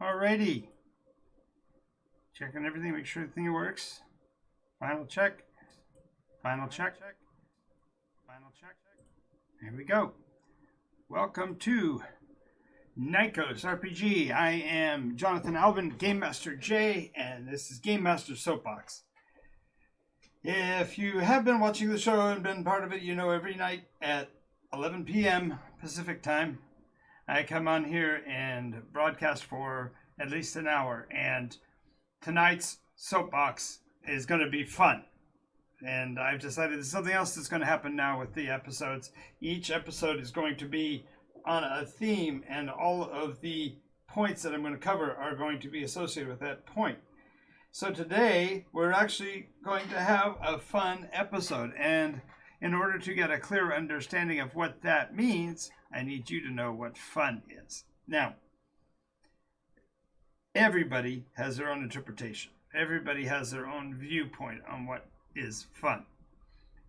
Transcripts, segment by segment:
Alrighty. Checking everything, make sure everything works. Final check. Final check. Final check. Here we go. Welcome to NycosRPG. I am Jonathan Albin, Game Master J, and this is Game Master Soapbox. If you have been watching the show and been part of it, you know every night at 11 p.m. Pacific time, I come on here and broadcast for at least an hour. And tonight's Soapbox is going to be fun. And I've decided there's something else that's going to happen now with the episodes. Each episode is going to be on a theme, and all of the points that I'm going to cover are going to be associated with that point. So today, we're actually going to have a fun episode. And in order to get a clear understanding of what that means, I need you to know what fun is. Now, everybody has their own interpretation. Everybody has their own viewpoint on what is fun.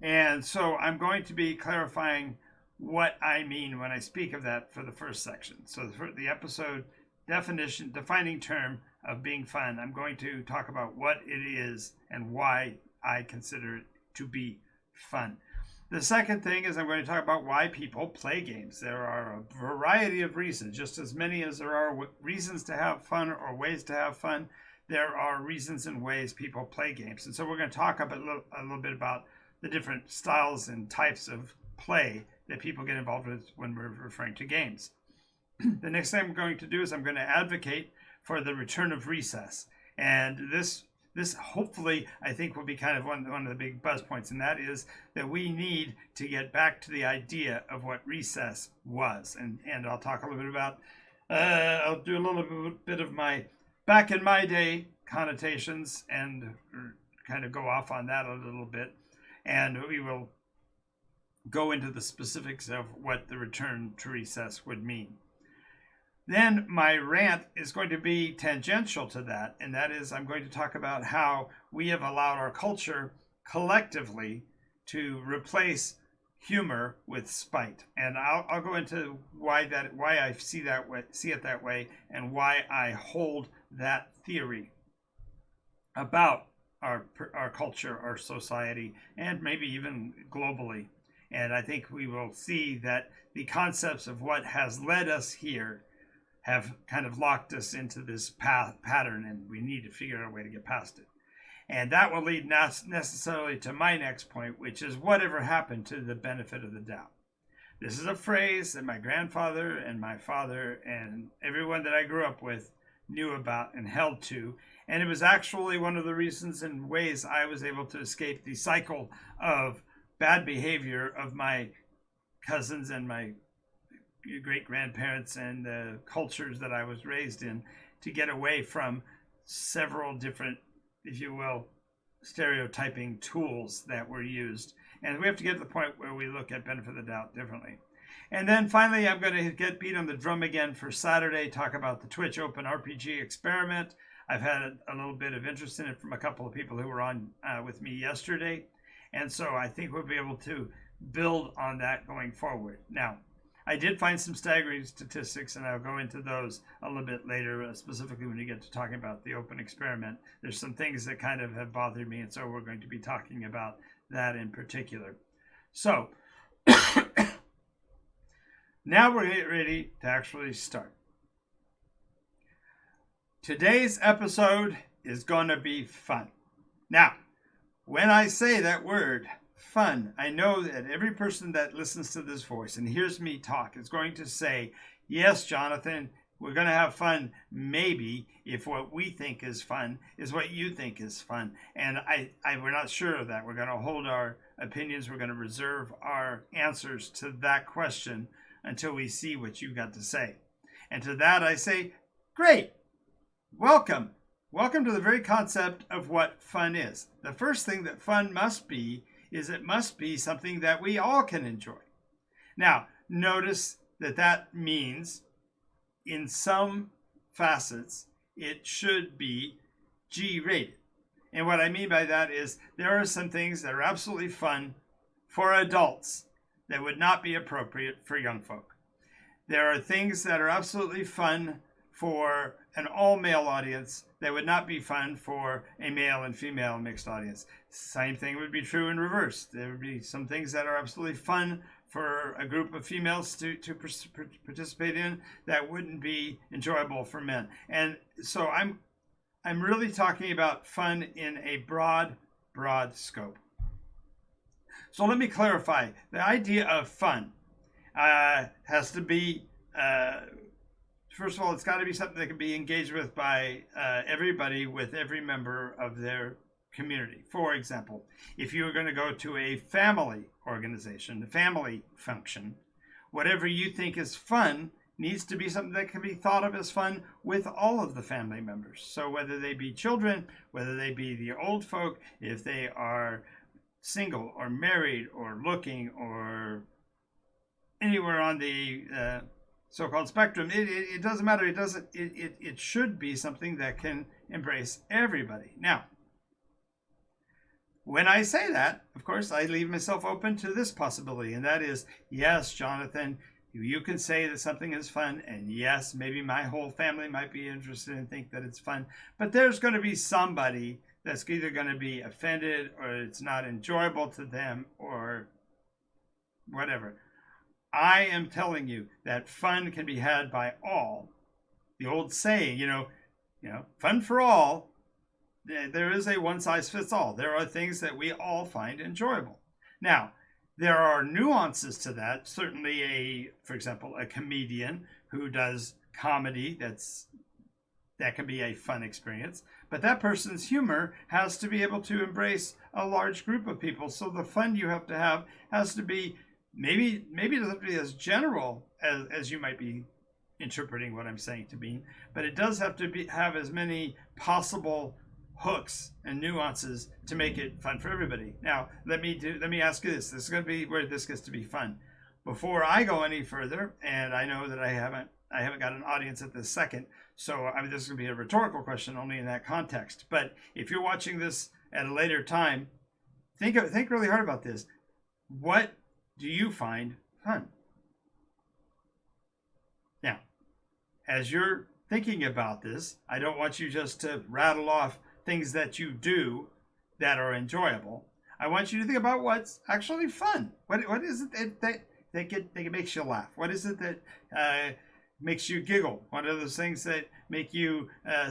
And so I'm going to be clarifying what I mean when I speak of that for the first section. So for the episode definition, defining term of being fun, I'm going to talk about what it is and why I consider it to be fun. The second thing is I'm going to talk about why people play games. There are a variety of reasons, just as many as there are reasons to have fun or ways to have fun. There are reasons and ways people play games. And so we're going to talk a little bit about the different styles and types of play that people get involved with when we're referring to games. The next thing I'm going to do is I'm going to advocate for the return of recess. And this hopefully I think will be kind of one of the big buzz points, and that is that we need to get back to the idea of what recess was. And I'll talk a little bit about, I'll do a little bit of my back in my day connotations and kind of go off on that a little bit. And we will go into the specifics of what the return to recess would mean. Then my rant is going to be tangential to that, and that is I'm going to talk about how we have allowed our culture collectively to replace humor with spite. And I'll go into why I see it that way, and why I hold that theory about our culture, our society, and maybe even globally. And I think we will see that the concepts of what has led us here have kind of locked us into this pattern, and we need to figure out a way to get past it. And that will lead not necessarily to my next point, which is whatever happened to the benefit of the doubt. This is a phrase that my grandfather and my father and everyone that I grew up with knew about and held to. And it was actually one of the reasons and ways I was able to escape the cycle of bad behavior of my cousins and my great-grandparents and the cultures that I was raised in, to get away from several different, if you will, stereotyping tools that were used. And we have to get to the point where we look at benefit of the doubt differently. And then finally, I'm going to get beat on the drum again for Saturday, talk about the Twitch Open RPG experiment. I've had a little bit of interest in it from a couple of people who were on with me yesterday. And so I think we'll be able to build on that going forward. Now, I did find some staggering statistics, and I'll go into those a little bit later, specifically when we get to talking about the open experiment. There's some things that kind of have bothered me, and so we're going to be talking about that in particular. So, now we're getting ready to actually start. Today's episode is going to be fun. Now, when I say that word, fun, I know that every person that listens to this voice and hears me talk is going to say, yes, Jonathan, we're going to have fun, maybe, if what we think is fun is what you think is fun. And we're not sure of that. We're going to hold our opinions. We're going to reserve our answers to that question until we see what you've got to say. And to that I say, great, welcome. Welcome to the very concept of what fun is. The first thing that fun must be is it must be something that we all can enjoy. Now, notice that means in some facets, it should be G-rated. And what I mean by that is there are some things that are absolutely fun for adults that would not be appropriate for young folk. There are things that are absolutely fun for an all-male audience that would not be fun for a male and female mixed audience. Same thing would be true in reverse. There would be some things that are absolutely fun for a group of females to participate in that wouldn't be enjoyable for men. And so I'm really talking about fun in a broad scope. So let me clarify. The idea of fun has to be, first of all, it's got to be something that can be engaged with by everybody, with every member of their community. For example, if you were going to go to a family organization, a family function, whatever you think is fun needs to be something that can be thought of as fun with all of the family members. So whether they be children, whether they be the old folk, if they are single or married or looking or anywhere on the so-called spectrum, it doesn't matter. It should be something that can embrace everybody. Now, when I say that, of course, I leave myself open to this possibility, and that is, yes, Jonathan, you can say that something is fun, and yes, maybe my whole family might be interested and think that it's fun, but there's going to be somebody that's either going to be offended or it's not enjoyable to them or whatever. I am telling you that fun can be had by all. The old saying, fun for all. There is a one-size-fits-all. There are things that we all find enjoyable. Now, there are nuances to that. Certainly, for example, a comedian who does comedy, that can be a fun experience. But that person's humor has to be able to embrace a large group of people. So the fun you have to have has to be, maybe it doesn't have to be as general as you might be interpreting what I'm saying to mean, but it does have to have as many possible hooks and nuances to make it fun for everybody. Now, let me ask you this. This is going to be where this gets to be fun. Before I go any further, and I know that I haven't got an audience at this second, so this is going to be a rhetorical question only in that context. But if you're watching this at a later time, think really hard about this. What do you find fun? Now, as you're thinking about this, I don't want you just to rattle off things that you do that are enjoyable. I want you to think about what's actually fun. What is it that makes you laugh? What is it that makes you giggle? What are those things that make you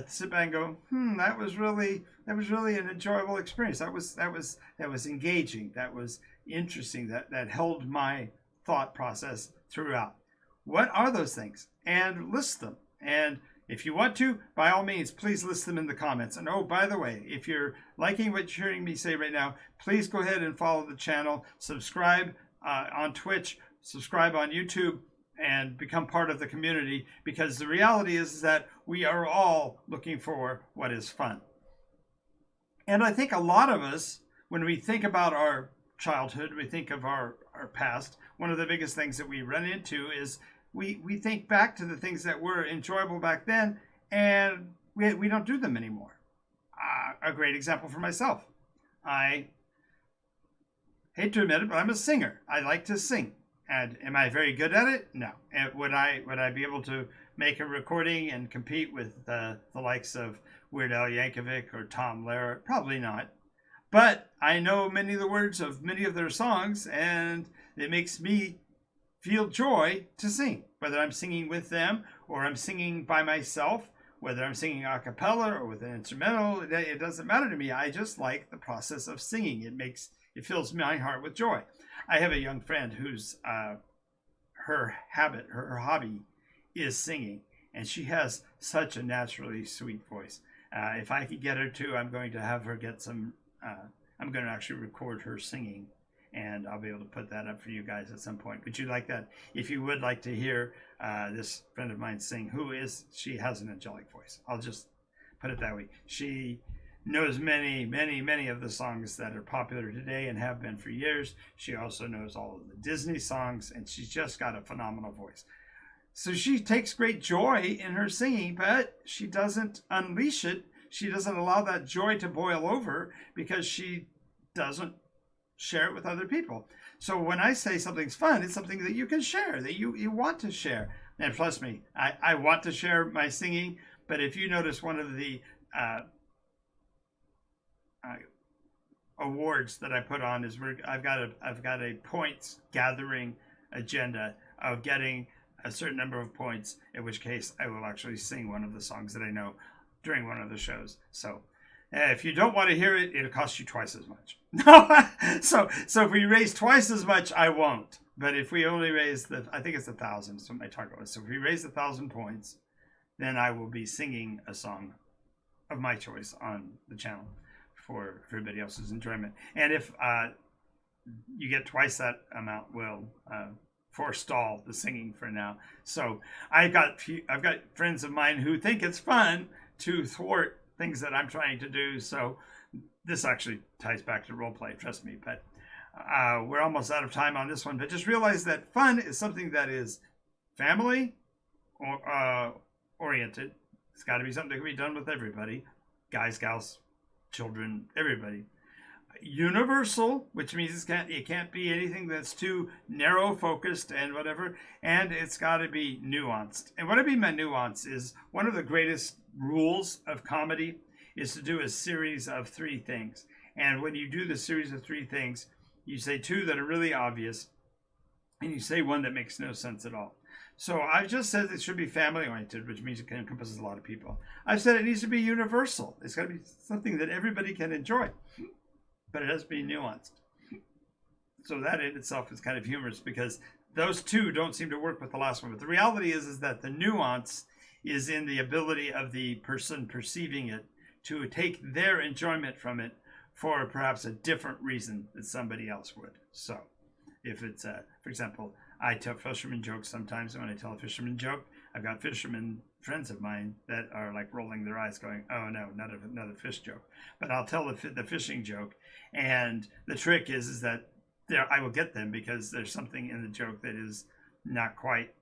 sit back and go, that was really an enjoyable experience. That was engaging. That was interesting. That held my thought process throughout. What are those things? And list them. And if you want to, by all means, please list them in the comments. And oh, by the way, if you're liking what you're hearing me say right now, please go ahead and follow the channel, subscribe on Twitch, subscribe on YouTube, and become part of the community, because the reality is that we are all looking for what is fun. And I think a lot of us, when we think about our childhood, we think of our past, one of the biggest things that we run into is we think back to the things that were enjoyable back then, and we don't do them anymore. A great example for myself. I hate to admit it, but I'm a singer. I like to sing. And am I very good at it? No. And would I be able to make a recording and compete with the likes of Weird Al Yankovic or Tom Lehrer? Probably not. But I know many of the words of many of their songs, and it makes me feel joy to sing, whether I'm singing with them or I'm singing by myself, whether I'm singing a cappella or with an instrumental. It doesn't matter to me. I just like the process of singing. It fills my heart with joy. I have a young friend whose her hobby is singing, and she has such a naturally sweet voice. If I could get her to, I'm going to have her get some. I'm going to actually record her singing, and I'll be able to put that up for you guys at some point. But you'd like that, if you would like to hear this friend of mine sing, she has an angelic voice. I'll just put it that way. She knows many of the songs that are popular today and have been for years. She also knows all of the Disney songs, and she's just got a phenomenal voice. So she takes great joy in her singing, but she doesn't unleash it. She doesn't allow that joy to boil over because she doesn't share it with other people. So when I say something's fun, it's something that you can share, that you want to share. And trust me, I want to share my singing, but if you notice one of the uh, awards that I put on is I've got a points gathering agenda of getting a certain number of points, in which case I will actually sing one of the songs that I know during one of the shows. So if you don't want to hear it, it'll cost you twice as much. so if we raise twice as much, I won't. But if we only raise I think it's 1,000 is what my target was. So if we raise 1,000 points, then I will be singing a song of my choice on the channel for everybody else's enjoyment. And if you get twice that amount, we'll forestall the singing for now. So I've got friends of mine who think it's fun to thwart things that I'm trying to do. So this actually ties back to role play, trust me. But we're almost out of time on this one. But just realize that fun is something that is family oriented. It's got to be something that can be done with everybody, guys, gals, children, everybody. Universal, which means it can't be anything that's too narrow focused and whatever, and it's got to be nuanced. And what I mean by nuance is one of the greatest rules of comedy is to do a series of 3 things. And when you do the series of 3 things, you say 2 that are really obvious, and you say 1 that makes no sense at all. So I've just said it should be family oriented, which means it encompasses a lot of people. I've said it needs to be universal. It's got to be something that everybody can enjoy, but it has to be nuanced. So that in itself is kind of humorous because those 2 don't seem to work with the last one. But the reality is that the nuance is in the ability of the person perceiving it to take their enjoyment from it for perhaps a different reason that somebody else would. So if it's, for example, I tell fisherman jokes sometimes, and when I tell a fisherman joke, I've got fishermen friends of mine that are like rolling their eyes going, oh no, not another fish joke. But I'll tell the fishing joke, and the trick is that I will get them because there's something in the joke that is not quite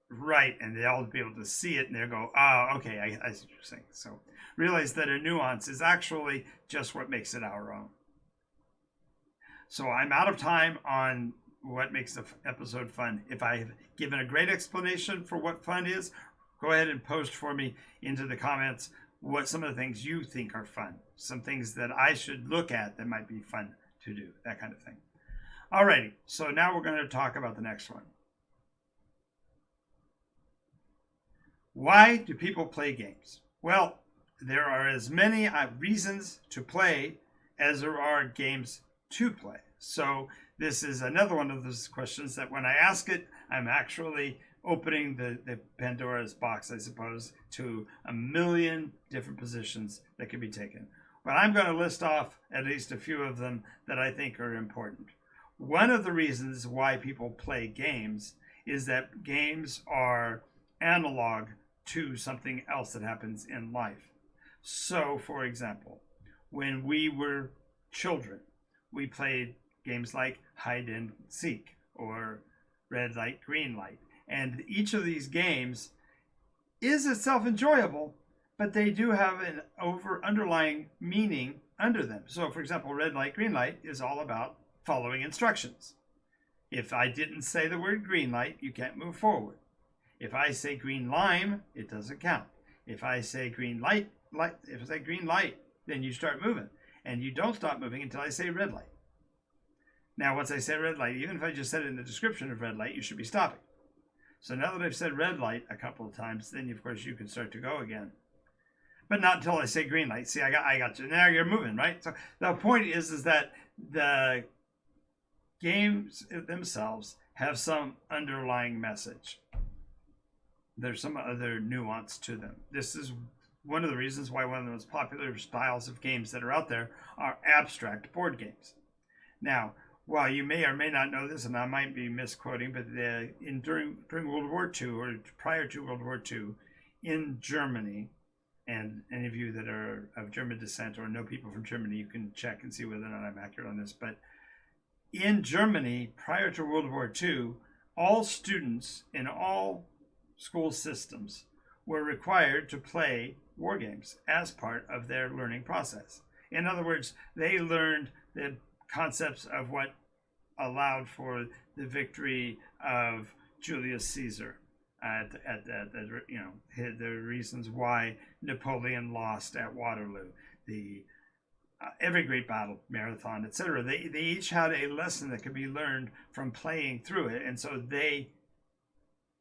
right, and they'll be able to see it, and they'll go, oh, okay, I see what you're saying. So realize that a nuance is actually just what makes it our own. So I'm out of time on what makes the episode fun. If I've given a great explanation for what fun is, go ahead and post for me into the comments what some of the things you think are fun, some things that I should look at that might be fun to do, that kind of thing. Alrighty, so now we're going to talk about the next one. Why do people play games? Well, there are as many reasons to play as there are games to play. So this is another one of those questions that when I ask it, I'm actually opening the Pandora's box, I suppose, to a million different positions that can be taken. But I'm going to list off at least a few of them that I think are important. One of the reasons why people play games is that games are analog to something else that happens in life. So, for example, when we were children, we played games like hide and seek or red light, green light. And each of these games is itself enjoyable, but they do have an underlying meaning under them. So, for example, red light, green light is all about following instructions. If I didn't say the word green light, you can't move forward. If I say green lime, it doesn't count. If I say green light, if I say green light, then you start moving. And you don't stop moving until I say red light. Now, once I say red light, even if I just said it in the description of red light, you should be stopping. So now that I've said red light a couple of times, then of course you can start to go again. But not until I say green light. See, I got you. Now you're moving, right? So the point is that the games themselves have some underlying message. There's some other nuance to them. This is one of the reasons why one of the most popular styles of games that are out there are abstract board games. Now, while you may or may not know this, and I might be misquoting, but during World War II or prior to World War II, in Germany, and any of you that are of German descent or know people from Germany, you can check and see whether or not I'm accurate on this. But in Germany, prior to World War II, all students in all school systems were required to play war games as part of their learning process. In other words, they learned the concepts of what allowed for the victory of Julius Caesar, the reasons why Napoleon lost at Waterloo, the every great battle, marathon, etc. They each had a lesson that could be learned from playing through it, and so they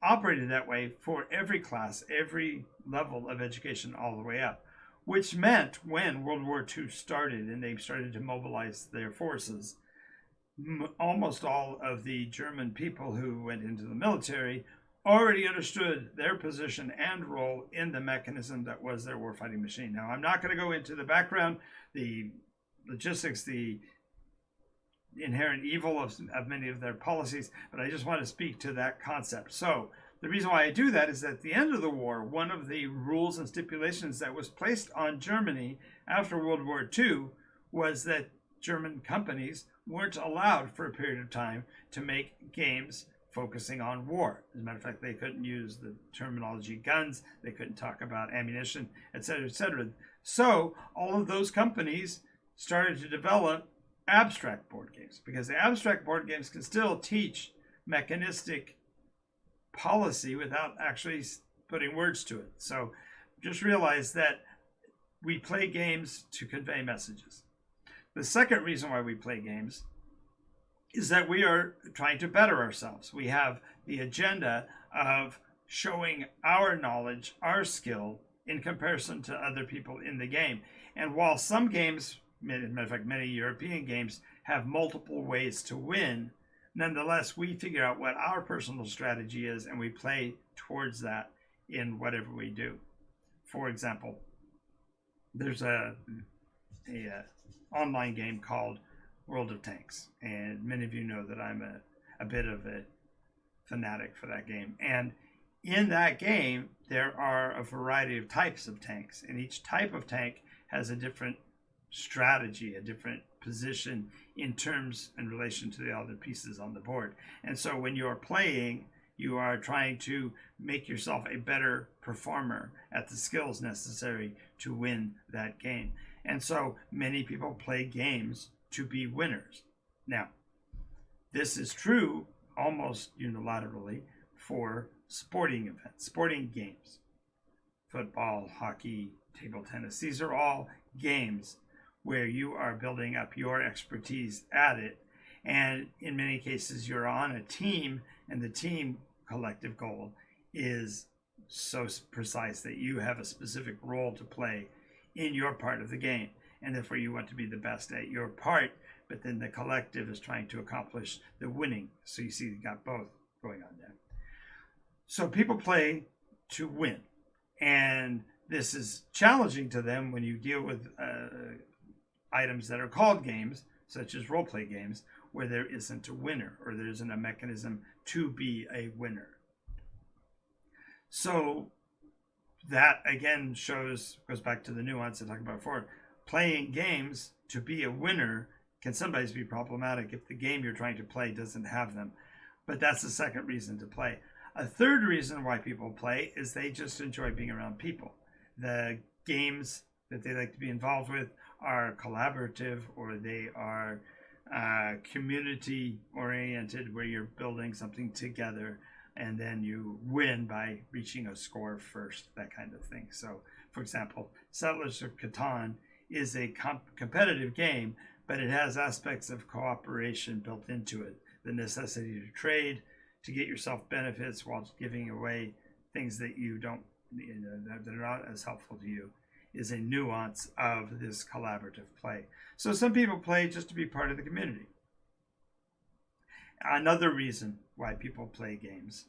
operated that way for every class, every level of education, all the way up. Which meant when World War II started and they started to mobilize their forces, almost all of the German people who went into the military already understood their position and role in the mechanism that was their warfighting machine. Now, I'm not going to go into the background, the logistics, the inherent evil of many of their policies, but I just want to speak to that concept. So the reason why I do that is that at the end of the war, one of the rules and stipulations that was placed on Germany after World War II was that German companies weren't allowed for a period of time to make games focusing on war. As a matter of fact, they couldn't use the terminology guns, they couldn't talk about ammunition, etc., etc. So all of those companies started to develop abstract board games, because the abstract board games can still teach mechanistic policy without actually putting words to it. So just realize that we play games to convey messages. The second reason why we play games is that we are trying to better ourselves. We have the agenda of showing our knowledge, our skill in comparison to other people in the game. And while some games, as a matter of fact, many European games have multiple ways to win, nonetheless, we figure out what our personal strategy is and we play towards that in whatever we do. For example, there's a online game called World of Tanks, and many of you know that I'm a bit of a fanatic for that game. And in that game, there are a variety of types of tanks, and each type of tank has a different strategy, a different position in terms in relation to the other pieces on the board. And so when you're playing, you are trying to make yourself a better performer at the skills necessary to win that game. And so many people play games to be winners. Now, this is true almost unilaterally for sporting events, sporting games. Football, hockey, table tennis. These are all games where you are building up your expertise at it. And in many cases, you're on a team, and the team collective goal is so precise that you have a specific role to play in your part of the game. And therefore, you want to be the best at your part, but then the collective is trying to accomplish the winning. So you see, you got both going on there. So people play to win. And this is challenging to them when you deal with items that are called games, such as role-play games, where there isn't a winner or there isn't a mechanism to be a winner. So that again goes back to the nuance I talked about before. Playing games to be a winner can sometimes be problematic if the game you're trying to play doesn't have them. But that's the second reason to play. A third reason why people play is they just enjoy being around people. The games that they like to be involved with are collaborative, or they are community oriented, where you're building something together and then you win by reaching a score first, that kind of thing. So, for example, Settlers of Catan is a competitive game, but it has aspects of cooperation built into it. The necessity to trade, to get yourself benefits while giving away things that you don't, that are not as helpful to you, is a nuance of this collaborative play. So some people play just to be part of the community. Another reason why people play games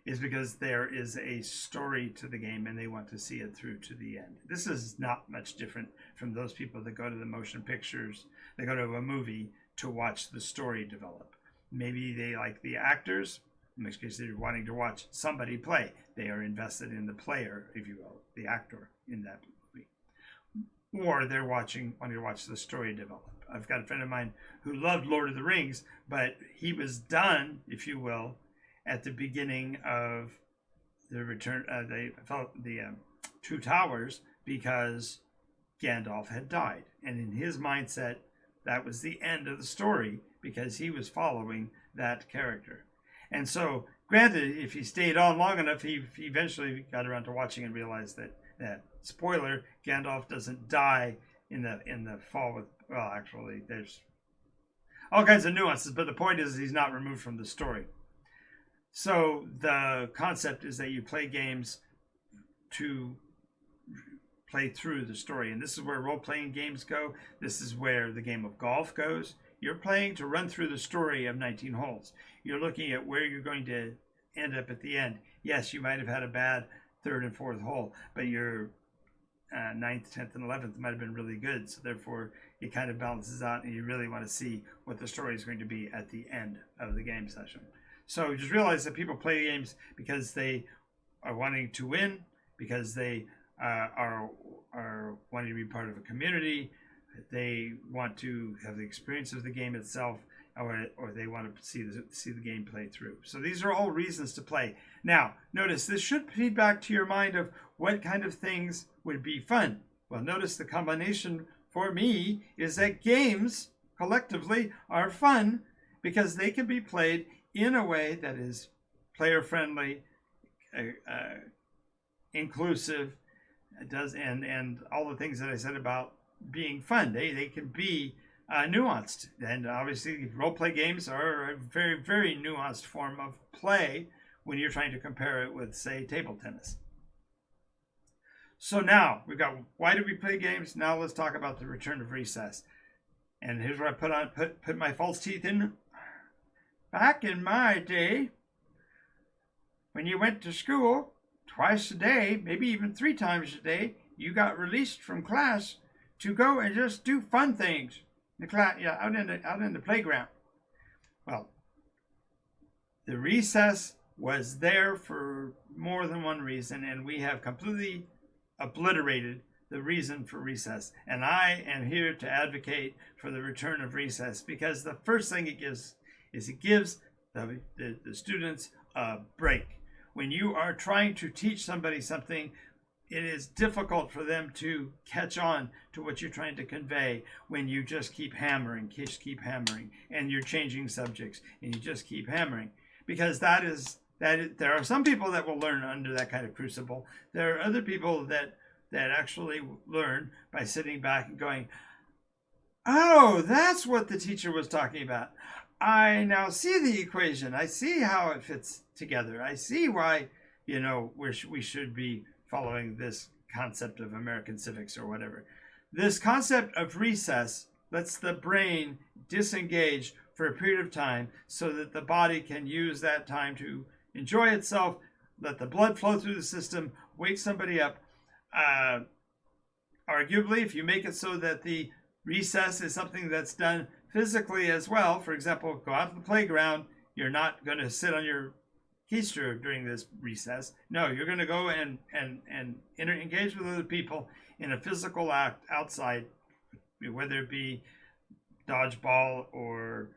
is because there is a story to the game and they want to see it through to the end. This is not much different from those people that go to the motion pictures, they go to a movie to watch the story develop. Maybe they like the actors, in which case they're wanting to watch somebody play. They are invested in the player, if you will, the actor in that movie. Or they're wanting to watch the story develop. I've got a friend of mine who loved Lord of the Rings, but he was done, if you will, at the beginning of the return, the Two Towers, because Gandalf had died. And in his mindset, that was the end of the story, because he was following that character. And so Granted, if he stayed on long enough, he eventually got around to watching and realized that spoiler, Gandalf doesn't die in the fall with, well, actually, there's all kinds of nuances, but the point is he's not removed from the story. So the concept is that you play games to play through the story, and this is where role-playing games go. This is where the game of golf goes. You're playing to run through the story of 19 holes. You're looking at where you're going to end up at the end. Yes, you might have had a bad third and fourth hole, but your ninth, 10th, and 11th might have been really good. So therefore, it kind of balances out, and you really want to see what the story is going to be at the end of the game session. So just realize that people play games because they are wanting to win, because they are wanting to be part of a community. They want to have the experience of the game itself, or they want to see the game play through. So these are all reasons to play. Now, notice this should feed back to your mind of what kind of things would be fun. Well, notice the combination for me is that games collectively are fun because they can be played in a way that is player-friendly, inclusive, and all the things that I said about being fun. They can be nuanced, and obviously role-play games are a very, very nuanced form of play when you're trying to compare it with, say, table tennis. So now we've got why do we play games. Now let's talk about the return of recess. And here's where I put my false teeth in. Back in my day, when you went to school twice a day, maybe even 3 times a day, you got released from class to go and just do fun things in the class, out in the playground. Well, the recess was there for more than one reason, and we have completely obliterated the reason for recess. And I am here to advocate for the return of recess, because the first thing it gives is it gives the students a break. When you are trying to teach somebody something, it is difficult for them to catch on to what you're trying to convey when you just keep hammering, and you're changing subjects, and you just keep hammering. Because there are some people that will learn under that kind of crucible. There are other people that actually learn by sitting back and going, oh, that's what the teacher was talking about. I now see the equation. I see how it fits together. I see why, we should be following this concept of American civics or whatever. This concept of recess lets the brain disengage for a period of time so that the body can use that time to enjoy itself, let the blood flow through the system, wake somebody up. Arguably, if you make it so that the recess is something that's done physically as well, for example, go out to the playground, you're not going to sit on your keister during this recess. No, you're going to go and engage with other people in a physical act outside, whether it be dodgeball or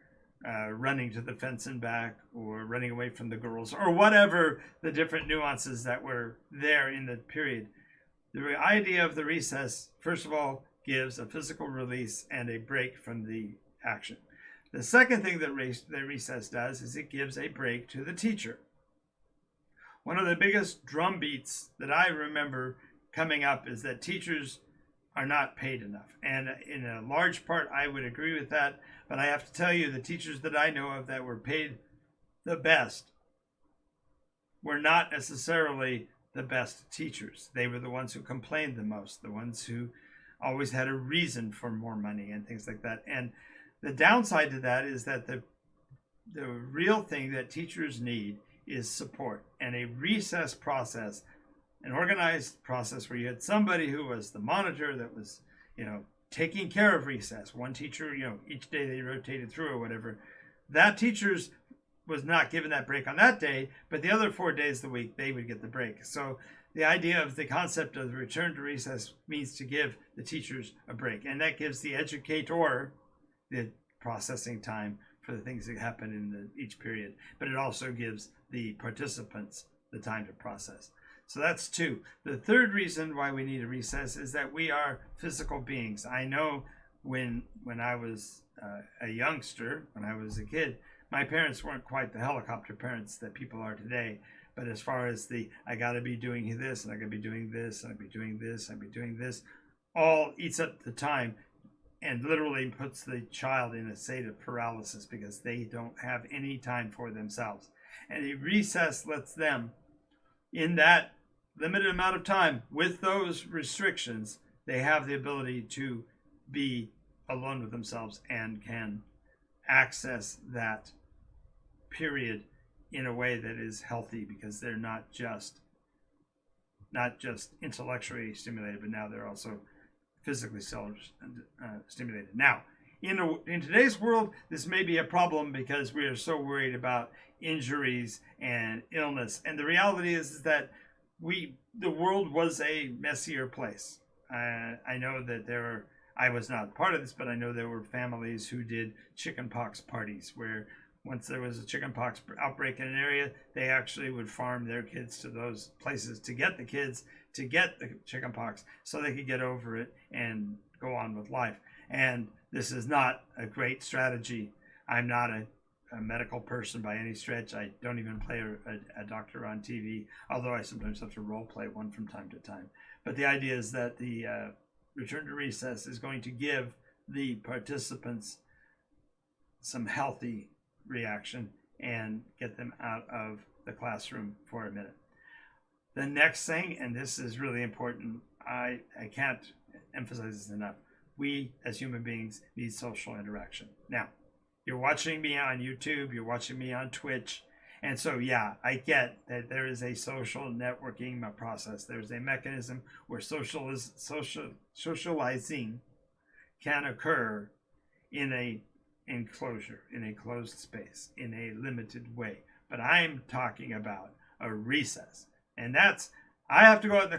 running to the fence and back, or running away from the girls, or whatever the different nuances that were there in the period. The idea of the recess, first of all, gives a physical release and a break from the action. The second thing that the recess does is it gives a break to the teacher. One of the biggest drum beats that I remember coming up is that teachers are not paid enough. And in a large part, I would agree with that. But I have to tell you, the teachers that I know of that were paid the best were not necessarily the best teachers. They were the ones who complained the most, the ones who always had a reason for more money and things like that. And the downside to that is that the real thing that teachers need is support, and a recess process, an organized process where you had somebody who was the monitor that was, taking care of recess. One teacher, each day they rotated through or whatever. That teacher's was not given that break on that day, but the other 4 days of the week, they would get the break. So the idea of the concept of the return to recess means to give the teachers a break. And that gives the educator the processing time for the things that happen in each period. But it also gives the participants the time to process. So that's 2. The third reason why we need a recess is that we are physical beings. I know when I was a youngster, when I was a kid, My parents weren't quite the helicopter parents that people are today, but as far as I got to be doing this, and I got to be doing this, and I be doing this, and I be doing this, all eats up the time and literally puts the child in a state of paralysis because they don't have any time for themselves. And a recess lets them, in that limited amount of time, with those restrictions, they have the ability to be alone with themselves and can access that period in a way that is healthy, because they're not just intellectually stimulated, but now they're also physically stimulated. Now, in today's world, this may be a problem because we are so worried about injuries and illness. And the reality is that the world was a messier place. I know that I was not part of this, but I know there were families who did chickenpox parties where once there was a chickenpox outbreak in an area, they actually would farm their kids to those places to get the kids to get the chickenpox so they could get over it and go on with life. And this is not a great strategy. I'm not a medical person by any stretch. I don't even play a doctor on TV, although I sometimes have to role play one from time to time. But the idea is that the Return to Recess is going to give the participants some healthy reaction and get them out of the classroom for a minute. The next thing, and this is really important, I can't emphasize this enough, we as human beings need social interaction. Now, you're watching me on YouTube, you're watching me on Twitch, and so yeah, I get that there is a social networking process. There's a mechanism where socializing can occur in a enclosure, in a closed space, in a limited way. But I'm talking about a recess. And that's, I have to go out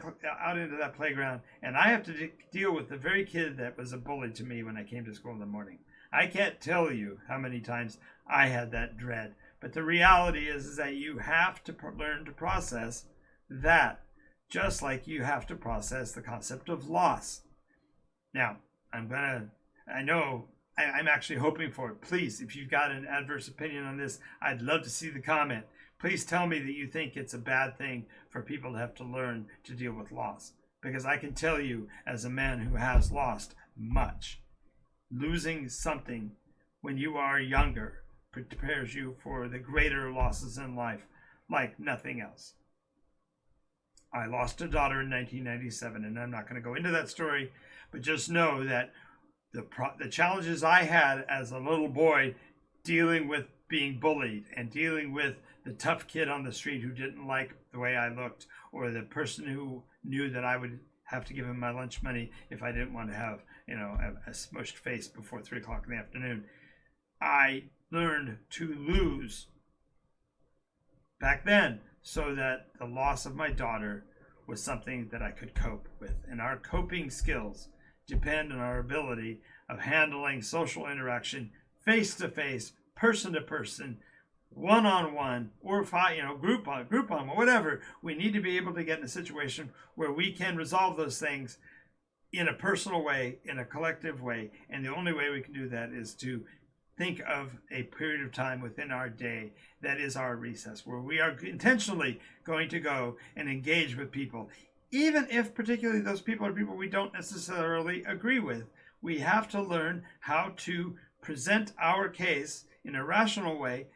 into that playground, and I have to deal with the very kid that was a bully to me when I came to school in the morning. I can't tell you how many times I had that dread. But the reality is that you have to learn to process that, just like you have to process the concept of loss. Now, I'm actually hoping for it. Please, if you've got an adverse opinion on this, I'd love to see the comment. Please tell me that you think it's a bad thing for people to have to learn to deal with loss. Because I can tell you, as a man who has lost much, losing something when you are younger prepares you for the greater losses in life like nothing else. I lost a daughter in 1997, and I'm not going to go into that story, but just know that the challenges I had as a little boy dealing with being bullied and dealing with the tough kid on the street who didn't like the way I looked, or the person who knew that I would have to give him my lunch money if I didn't want to have, a smushed face before 3 o'clock in the afternoon. I learned to lose back then so that the loss of my daughter was something that I could cope with. And our coping skills depend on our ability of handling social interaction face to face, person to person, one-on-one, or group on, whatever. We need to be able to get in a situation where we can resolve those things in a personal way, in a collective way. And the only way we can do that is to think of a period of time within our day that is our recess, where we are intentionally going to go and engage with people, even if particularly those people are people we don't necessarily agree with. We have to learn how to present our case in a rational way,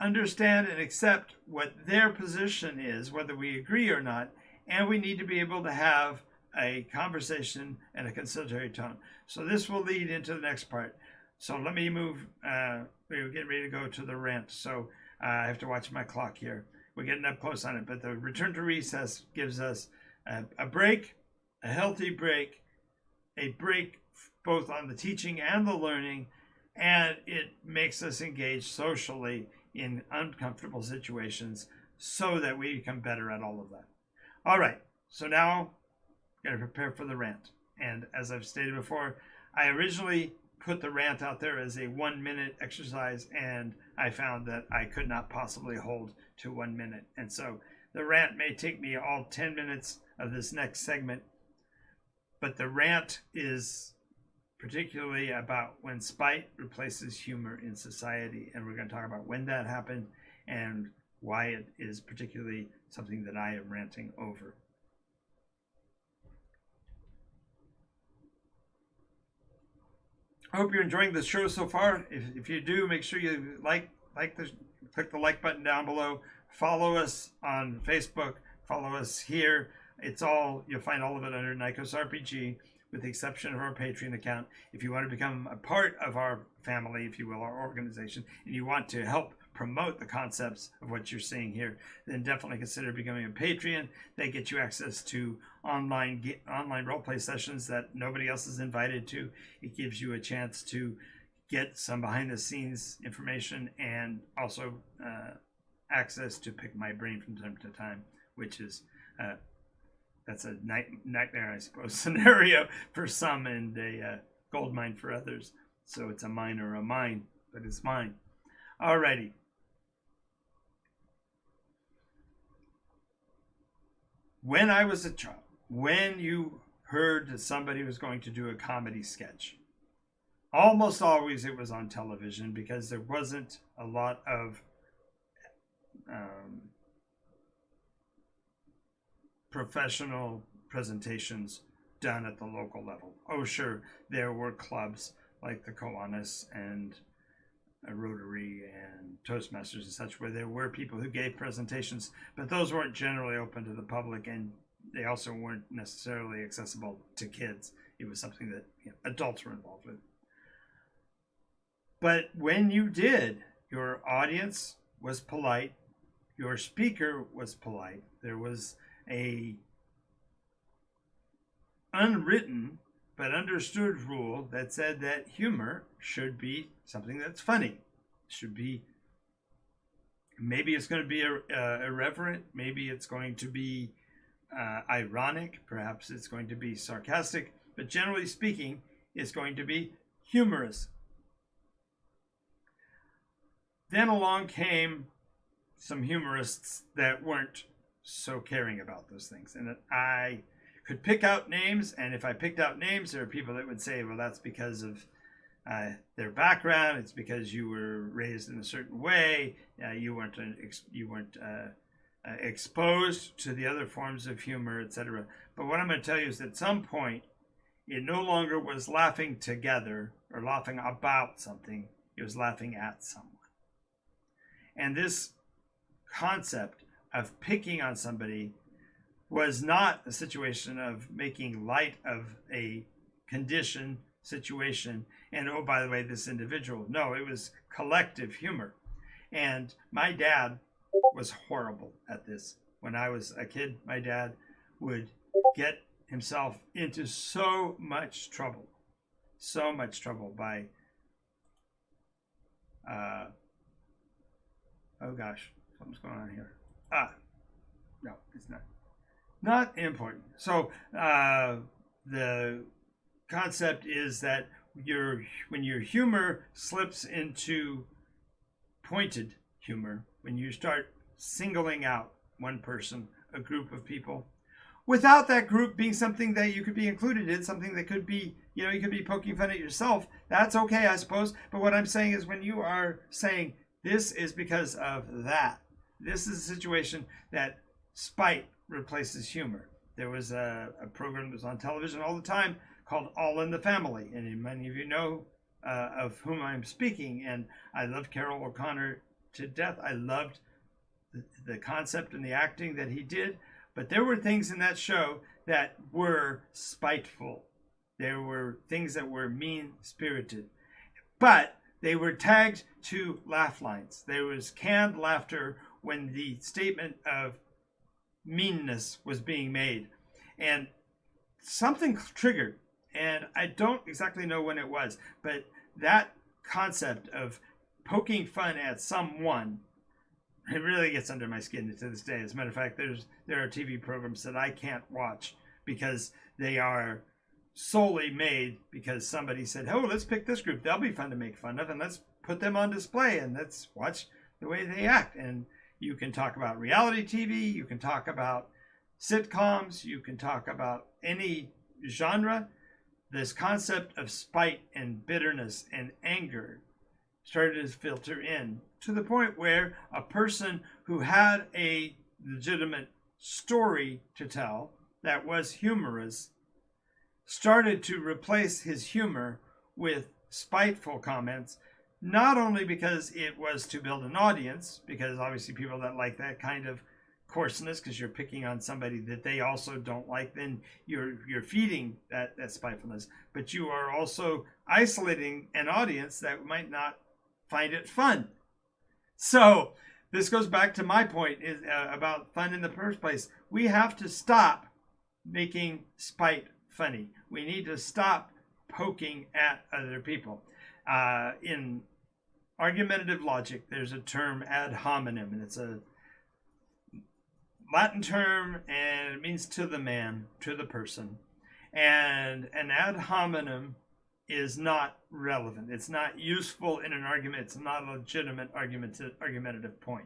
understand and accept what their position is, whether we agree or not, and we need to be able to have a conversation and a conciliatory tone. So this will lead into the next part. So let me move, we're getting ready to go to the rant, so I have to watch my clock here. We're getting up close on it, but the return to recess gives us a break, a healthy break, a break both on the teaching and the learning, and it makes us engage socially in uncomfortable situations so that we become better at all of that. All right, so now I'm going to prepare for the rant. And as I've stated before, I originally put the rant out there as a 1-minute exercise, and I found that I could not possibly hold to 1 minute. And so the rant may take me all 10 minutes of this next segment, but the rant is particularly about when spite replaces humor in society. And we're going to talk about when that happened and why it is particularly something that I am ranting over. I hope you're enjoying the show so far. If you do, make sure you click the like button down below. Follow us on Facebook. Follow us here. You'll find all of it under NycosRPG, with the exception of our Patreon account. If you want to become a part of our family, if you will, our organization, and you want to help promote the concepts of what you're seeing here, then definitely consider becoming a Patreon. They get you access to online roleplay sessions that nobody else is invited to. It gives you a chance to get some behind the scenes information and also access to pick my brain from time to time, which is that's a nightmare, I suppose, scenario for some and a gold mine for others. So it's a mine or a mine, but it's mine. Alrighty. When I was a child, when you heard that somebody was going to do a comedy sketch, almost always it was on television because there wasn't a lot of professional presentations done at the local level. Oh, sure, there were clubs like the Kiwanis and Rotary and Toastmasters and such, where there were people who gave presentations, but those weren't generally open to the public, and they also weren't necessarily accessible to kids. It was something that adults were involved with. But when you did, your audience was polite, your speaker was polite. There was a unwritten but understood rule that said that humor should be something that's funny. Should be, maybe it's going to be irreverent, maybe it's going to be ironic, perhaps it's going to be sarcastic, but generally speaking, it's going to be humorous. Then along came some humorists that weren't so caring about those things, and I could pick out names, and if I picked out names, there are people that would say, well, that's because of their background, it's because you were raised in a certain way, you weren't exposed to the other forms of humor, etc. But what I'm going to tell you is that at some point, it no longer was laughing together or laughing about something, it was laughing at someone. And this concept of picking on somebody was not a situation of making light of a condition, situation, and oh, by the way, this individual. No, it was collective humor. And my dad was horrible at this. When I was a kid, my dad would get himself into so much trouble by, oh gosh, something's going on here. No, it's not important. So the concept is that when your humor slips into pointed humor, when you start singling out one person, a group of people, without that group being something that you could be included in, something that could be, you could be poking fun at yourself, that's okay, I suppose. But what I'm saying is when you are saying this is because of that, this is a situation that spite replaces humor. There was a program that was on television all the time called All in the Family, and many of you know of whom I'm speaking, and I love Carol O'Connor to death. I loved the concept and the acting that he did, but there were things in that show that were spiteful. There were things that were mean-spirited, but they were tagged to laugh lines. There was canned laughter when the statement of meanness was being made, and something triggered, and I don't exactly know when it was, but that concept of poking fun at someone, it really gets under my skin to this day. As a matter of fact, there are TV programs that I can't watch because they are solely made because somebody said, oh, let's pick this group, they'll be fun to make fun of, and let's put them on display and let's watch the way they act. And you can talk about reality TV, you can talk about sitcoms, you can talk about any genre. this concept of spite and bitterness and anger started to filter in to the point where a person who had a legitimate story to tell that was humorous started to replace his humor with spiteful comments, not only because it was to build an audience, because obviously people that like that kind of coarseness, because you're picking on somebody that they also don't like, then you're feeding that spitefulness, but you are also isolating an audience that might not find it fun. So this goes back to my point is about fun in the first place. We have to stop making spite funny. We need to stop poking at other people. In argumentative logic, there's a term ad hominem, and it's a Latin term, and it means to the man, to the person. And an ad hominem is not relevant. It's not useful in an argument. It's not a legitimate argumentative point.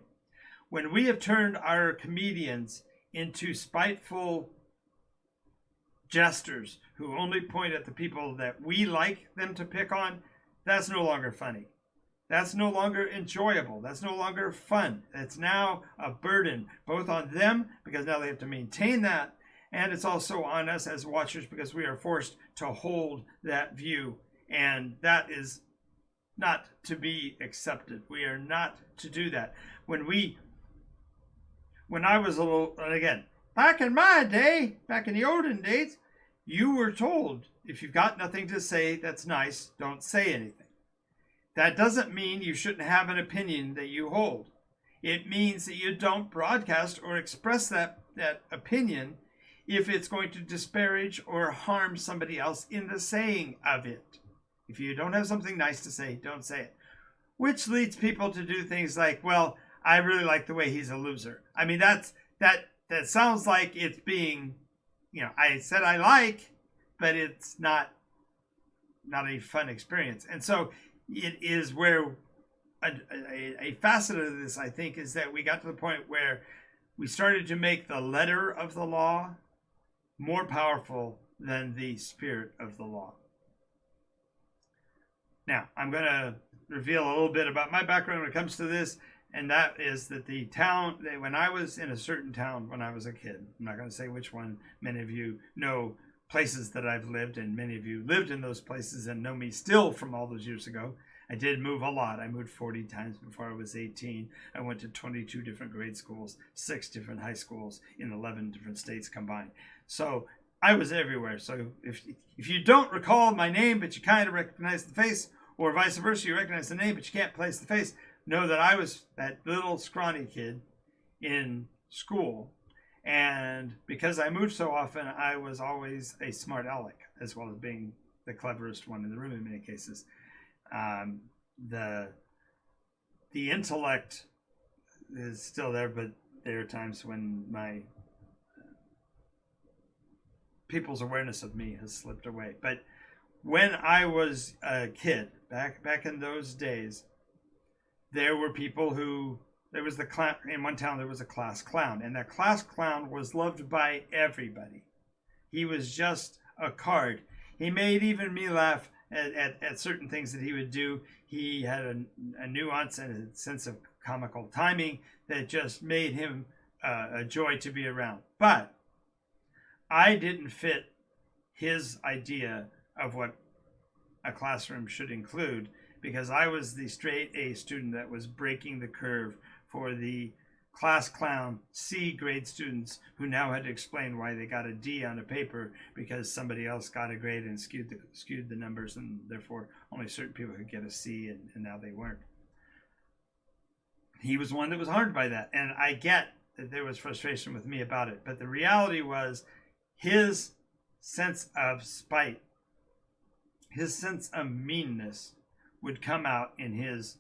When we have turned our comedians into spiteful jesters who only point at the people that we like them to pick on, that's no longer funny. That's no longer enjoyable. That's no longer fun. It's now a burden, both on them, because now they have to maintain that, and it's also on us as watchers, because we are forced to hold that view, and that is not to be accepted. We are not to do that. When I was a little, and again, back in my day, back in the olden days, you were told, if you've got nothing to say that's nice, don't say anything. That doesn't mean you shouldn't have an opinion that you hold. It means that you don't broadcast or express that opinion if it's going to disparage or harm somebody else in the saying of it. If you don't have something nice to say, don't say it. Which leads people to do things like, well, I really like the way he's a loser. I mean, that sounds like it's being, I said I like, but it's not a fun experience. And so it is where a facet of this, I think, is that we got to the point where we started to make the letter of the law more powerful than the spirit of the law. Now, I'm going to reveal a little bit about my background when it comes to this, and that is that the town, when I was in a certain town when I was a kid, I'm not going to say which one, many of you know places that I've lived, and many of you lived in those places and know me still from all those years ago. I did move a lot. I moved 40 times before I was 18. I went to 22 different grade schools, 6 different high schools in 11 different states combined. So I was everywhere. So if you don't recall my name, but you kind of recognize the face, or vice versa, you recognize the name, but you can't place the face, know that I was that little scrawny kid in school. And because I moved so often, I was always a smart aleck, as well as being the cleverest one in the room in many cases. The intellect is still there, but there are times when my people's awareness of me has slipped away. But when I was a kid, back in those days, there were people who, there was the clown, in one town there was a class clown, and that class clown was loved by everybody. He was just a card. He made even me laugh at certain things that he would do. He had a nuance and a sense of comical timing that just made him a joy to be around. But I didn't fit his idea of what a classroom should include, because I was the straight A student that was breaking the curve for the class clown C grade students who now had to explain why they got a D on a paper because somebody else got a grade and skewed the numbers, and therefore only certain people could get a C, and now they weren't. He was one that was harmed by that, and I get that there was frustration with me about it, but the reality was his sense of spite, his sense of meanness would come out in his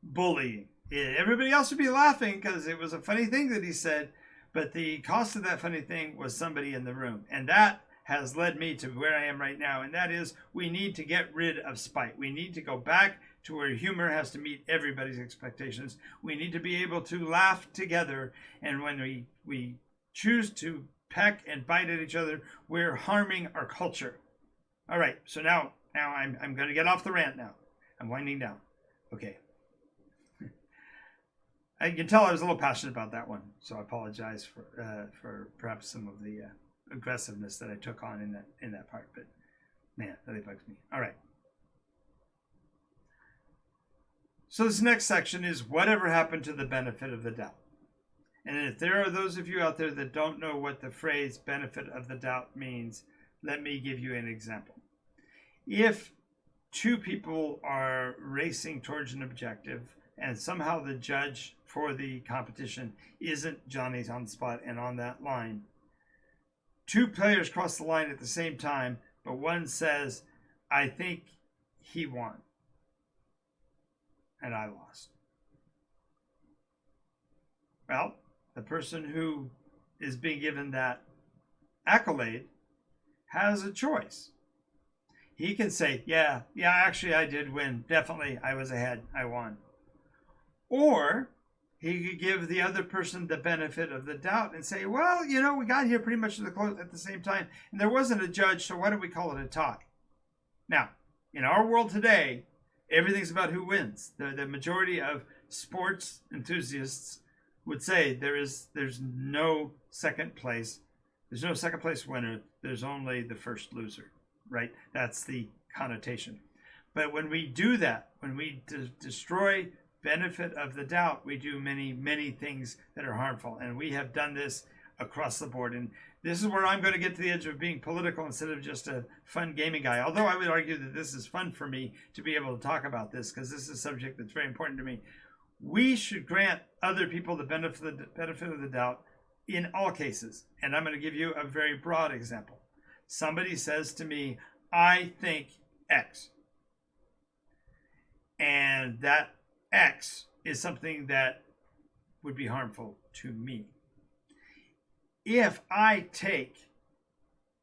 bullying. Everybody else would be laughing because it was a funny thing that he said, but the cost of that funny thing was somebody in the room. And that has led me to where I am right now, and that is we need to get rid of spite. We need to go back to where humor has to meet everybody's expectations. We need to be able to laugh together, and when we choose to peck and bite at each other, we're harming our culture. All right, so now I'm going to get off the rant now. I'm winding down. Okay. I can tell I was a little passionate about that one, so I apologize for perhaps some of the aggressiveness that I took on in that part. But man, that really bugs me. All right. So this next section is whatever happened to the benefit of the doubt. And if there are those of you out there that don't know what the phrase benefit of the doubt means, let me give you an example. If two people are racing towards an objective and somehow the judge for the competition isn't Johnny's on the spot and on that line, two players cross the line at the same time, but one says, I think he won and I lost. Well, the person who is being given that accolade has a choice. He can say, yeah, actually I did win. Definitely, I was ahead. I won. Or he could give the other person the benefit of the doubt and say, well, we got here pretty much at the same time, and there wasn't a judge, so why don't we call it a tie? Now, in our world today, everything's about who wins. The majority of sports enthusiasts would say there's no second place. There's no second place winner. There's only the first loser, right? That's the connotation. But when we do that, when we destroy benefit of the doubt, we do many, many things that are harmful. And we have done this across the board. And this is where I'm going to get to the edge of being political instead of just a fun gaming guy. Although I would argue that this is fun for me to be able to talk about this because this is a subject that's very important to me. We should grant other people the benefit of the doubt in all cases. And I'm going to give you a very broad example. Somebody says to me, I think X. And that X is something that would be harmful to me. If I take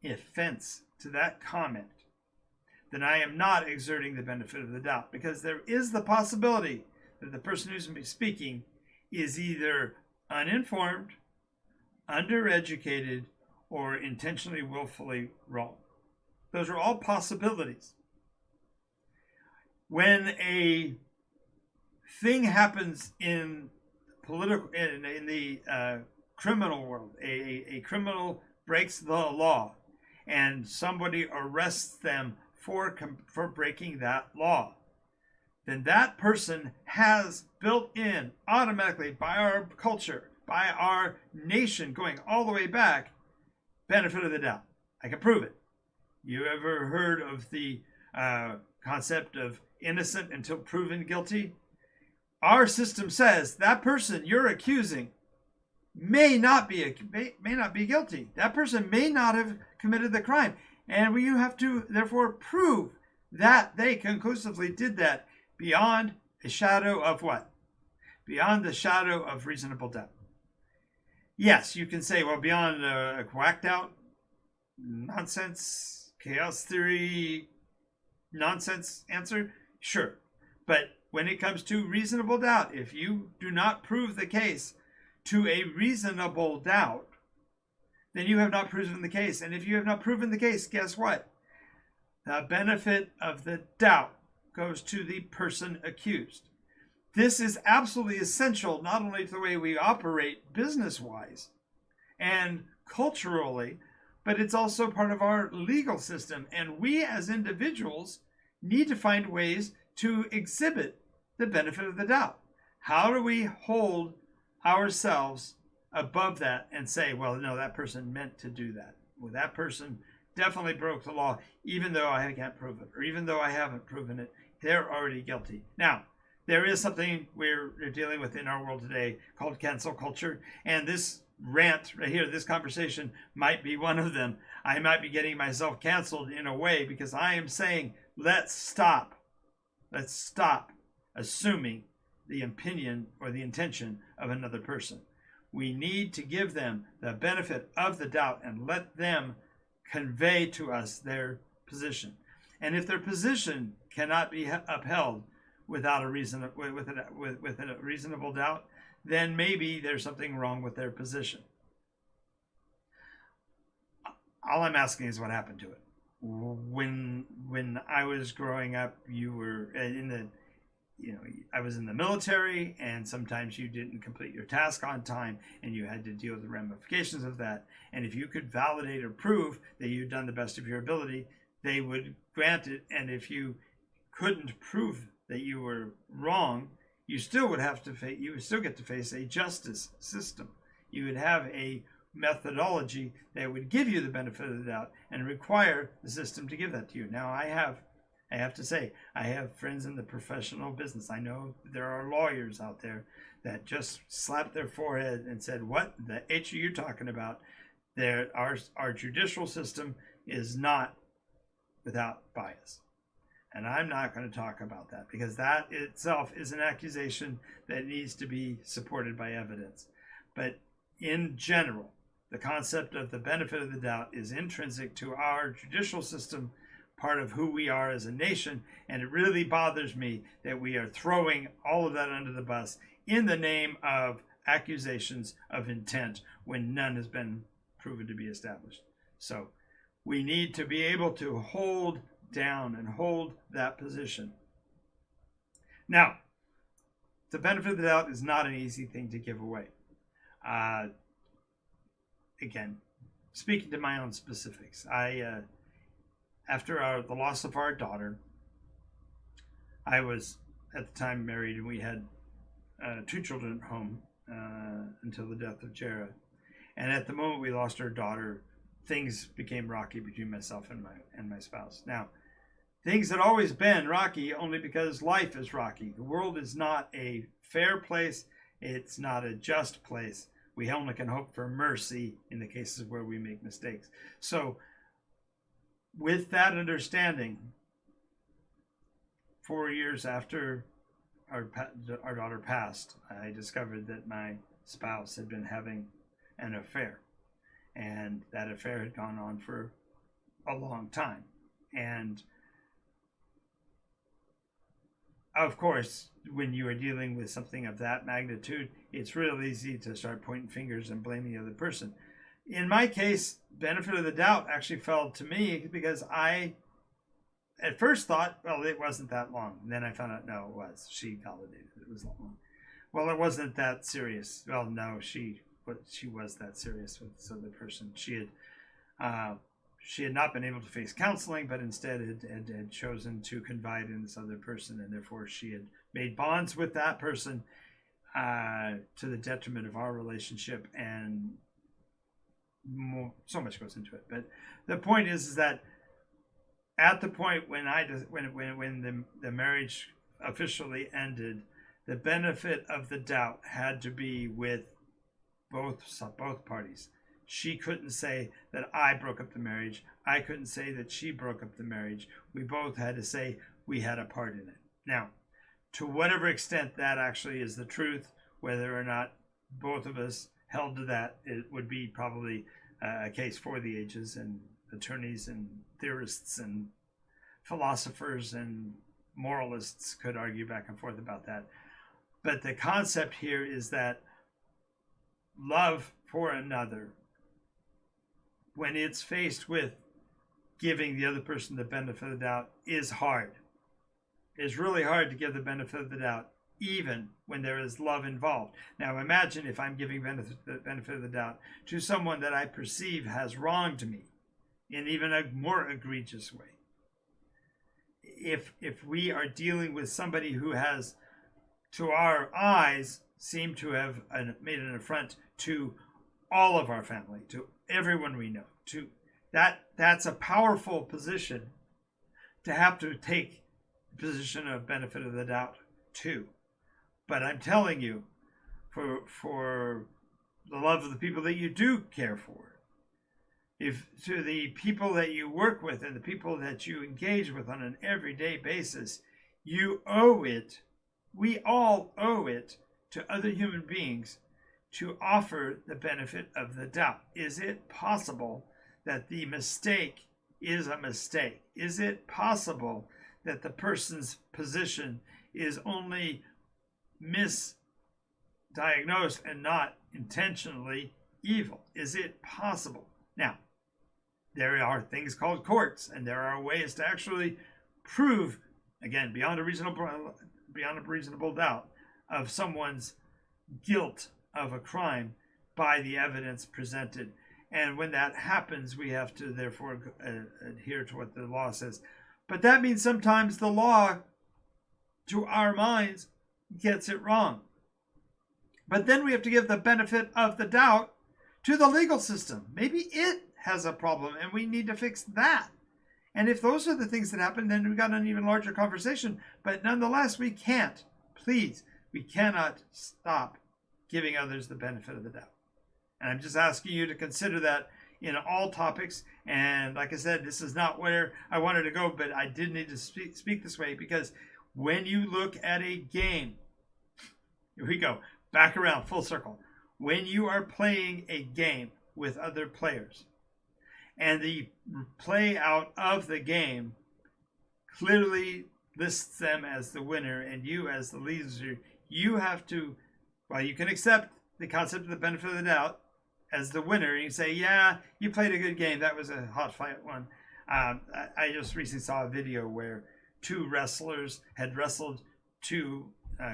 offense to that comment, then I am not exerting the benefit of the doubt, because there is the possibility that the person who's speaking is either uninformed, undereducated, or intentionally, willfully wrong. Those are all possibilities. When a thing happens in the criminal world, a criminal breaks the law, and somebody arrests them for breaking that law, then that person has built in automatically by our culture, by our nation going all the way back, benefit of the doubt. I can prove it. You ever heard of the concept of innocent until proven guilty? Our system says that person you're accusing may not be guilty. That person may not have committed the crime, and you have to therefore prove that they conclusively did that beyond a shadow of what? Beyond the shadow of reasonable doubt. Yes, you can say, well, beyond a whacked out nonsense, chaos theory, nonsense answer, sure. But when it comes to reasonable doubt, if you do not prove the case to a reasonable doubt, then you have not proven the case. And if you have not proven the case, guess what? The benefit of the doubt goes to the person accused. This is absolutely essential, not only to the way we operate business-wise and culturally, but it's also part of our legal system. And we as individuals need to find ways to exhibit the benefit of the doubt. How do we hold ourselves above that and say, well, no, that person meant to do that. Well, that person definitely broke the law, even though I can't prove it, or even though I haven't proven it, they're already guilty. Now, there is something we're dealing with in our world today called cancel culture, and this rant right here, this conversation might be one of them. I might be getting myself canceled in a way because I am saying, let's stop assuming the opinion or the intention of another person. We need to give them the benefit of the doubt and let them convey to us their position. And if their position cannot be upheld without a reasonable doubt, then maybe there's something wrong with their position. All I'm asking is what happened to it. when I was growing up, you were in the, I was in the military, and sometimes you didn't complete your task on time, and you had to deal with the ramifications of that. And if you could validate or prove that you'd done the best of your ability, they would grant it. And if you couldn't prove that you were wrong, you still would have to face. You would still get to face a justice system. You would have a methodology that would give you the benefit of the doubt and require the system to give that to you. Now, I have to say, I have friends in the professional business. I know there are lawyers out there that just slapped their forehead and said, "What the H are you talking about? Our judicial system is not without bias." And I'm not going to talk about that, because that itself is an accusation that needs to be supported by evidence. But in general, the concept of the benefit of the doubt is intrinsic to our judicial system, part of who we are as a nation, and it really bothers me that we are throwing all of that under the bus in the name of accusations of intent when none has been proven to be established. So we need to be able to hold down and hold that position. Now, the benefit of the doubt is not an easy thing to give away. Again, speaking to my own specifics, after the loss of our daughter, I was at the time married, and we had 2 children at home until the death of Jera. And at the moment we lost our daughter, things became rocky between myself and my spouse. Now, things had always been rocky only because life is rocky. The world is not a fair place. It's not a just place. We only can hope for mercy in the cases where we make mistakes. So with that understanding, 4 years after our daughter passed, I discovered that my spouse had been having an affair. And that affair had gone on for a long time. And of course, when you are dealing with something of that magnitude, it's real easy to start pointing fingers and blaming the other person. In my case, benefit of the doubt actually fell to me, because I at first thought, well, it wasn't that long. And then I found out, no, it was. She validated it was long. Well, it wasn't that serious. Well, no, she was that serious with this other person. She had not been able to face counseling, but instead had chosen to confide in this other person, and therefore she had made bonds with that person to the detriment of our relationship, and so much goes into it. But the point is that at the point when the marriage officially ended, the benefit of the doubt had to be with both parties. She couldn't say that I broke up the marriage. I couldn't say that she broke up the marriage. We both had to say we had a part in it. Now, to whatever extent that actually is the truth, whether or not both of us held to that, it would be probably a case for the ages, and attorneys and theorists and philosophers and moralists could argue back and forth about that. But the concept here is that love for another, when it's faced with giving the other person the benefit of the doubt, is hard. It's really hard to give the benefit of the doubt, even when there is love involved. Now imagine if I'm giving the benefit of the doubt to someone that I perceive has wronged me in even a more egregious way. If we are dealing with somebody who has, to our eyes, seemed to have made an affront to all of our family, to everyone we know, that's a powerful position to have to take the position of benefit of the doubt to. But I'm telling you, for the love of the people that you do care for, if to the people that you work with and the people that you engage with on an everyday basis, you owe it, we all owe it to other human beings to offer the benefit of the doubt. Is it possible that the mistake is a mistake? Is it possible that the person's position is only misdiagnosed and not intentionally evil? Is it possible? Now, there are things called courts, and there are ways to actually prove, again, beyond a reasonable doubt, of someone's guilt of a crime by the evidence presented. And when that happens, we have to therefore adhere to what the law says. But that means sometimes the law, to our minds, gets it wrong. But then we have to give the benefit of the doubt to the legal system. Maybe it has a problem and we need to fix that. And if those are the things that happen, then we've got an even larger conversation. But nonetheless, we can't. Please, we cannot stop giving others the benefit of the doubt. And I'm just asking you to consider that in all topics. And like I said, this is not where I wanted to go, but I did need to speak this way, because when you look at a game, here we go, back around, full circle. When you are playing a game with other players, and the play out of the game clearly lists them as the winner, and you as the loser, you have to, while you can accept the concept of the benefit of the doubt as the winner, and you say, yeah, you played a good game, that was a hot fight one. I just recently saw a video where two wrestlers had wrestled to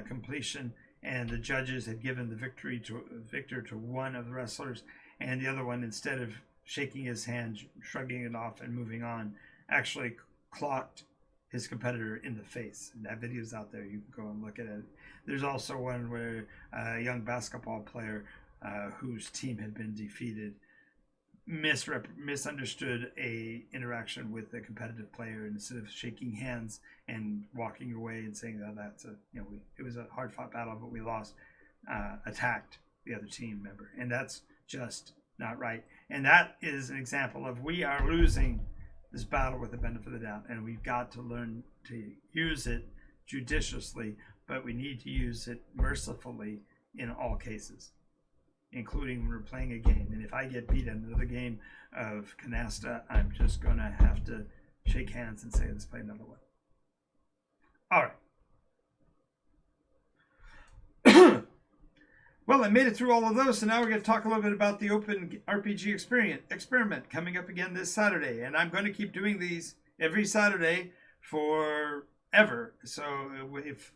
completion, and the judges had given the victor to one of the wrestlers, and the other one, instead of shaking his hand, shrugging it off and moving on, actually clocked his competitor in the face. And that video's out there. You can go and look at it. There's also one where a young basketball player whose team had been defeated misunderstood a interaction with a competitive player, and instead of shaking hands and walking away and saying, oh, that's a, it was a hard fought battle, but we lost, attacked the other team member. And that's just not right. And that is an example of, we are losing this battle with the benefit of the doubt, and we've got to learn to use it judiciously, but we need to use it mercifully in all cases, including when we're playing a game. And if I get beat in another game of canasta, I'm just going to have to shake hands and say, let's play another one. All right. Well, I made it through all of those, so now we're going to talk a little bit about the Open RPG experiment coming up again this Saturday. And I'm going to keep doing these every Saturday forever. So if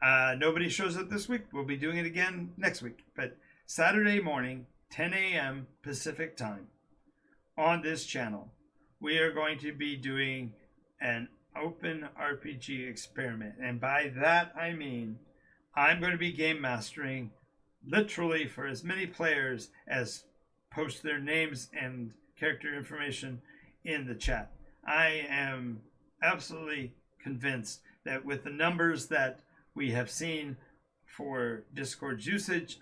nobody shows up this week, we'll be doing it again next week. But Saturday morning, 10 a.m. Pacific time, on this channel, we are going to be doing an Open RPG experiment. And by that, I mean I'm going to be game mastering literally for as many players as post their names and character information in the chat. I am absolutely convinced that with the numbers that we have seen for Discord's usage,